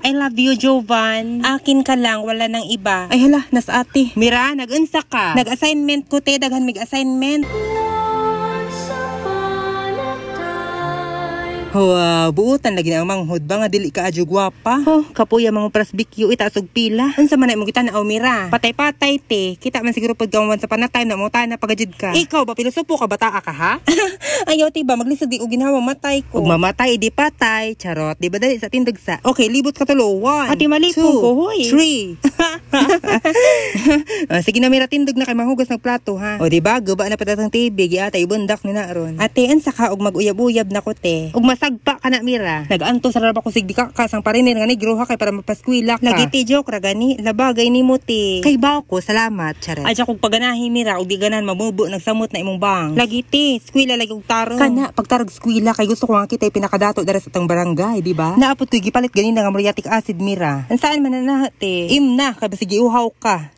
I love you, Jovan. Akin ka lang, wala nang iba. Ay hala, nas ate. Mira, nag-unsa ka? Nag-assignment ko te, daghan mig assignment. Wow, buutan lagi na ang manghod ba nga dili ka adyo gwapa. Oh, kapuya mga prasbikyo itaas og pila. Unsa man ay mo kita na Mira? Patay-patay te. Kita man siguro pud gawon sa panatay na mo na pagajud ka. Ikaw ba pilosopo ka bataa ka ha? Ayaw ti ba maglisod di og ginhawa matay ko. Ug mamatay di patay. Charot, di ba dali sa tindagsa? Okay, libot ka tulo. 1. Ati malipong ko, hoy. 3. Sige na Mira, tindog na kay mahugas ng plato ha. O di ba guba na patatang TV giatay bundak ni na ron. Ate unsa ka og mag-uyab-uyab na ko te. Ug sagpa ka na Mira. Nag-anto sa raba ko sigdi ka kasang parinir nga negro ha kay para mapaskwila ka. Lagi ti joke ra gani, labagay ni mo ti. Kay bawo ko, salamat, charet. Adya kog paganahi Mira, og di ganan mamubo nagsamot na imong bang. Lagi ti, skwila lagi og tarong. Kana pagtarog skwila kay gusto ko nga kitay pinakadato dara sa tang barangay, di ba? Naapot ko gipalit ganin nga muriatic acid Mira. Ansaan man na te? Imna kay basig iuhaw ka.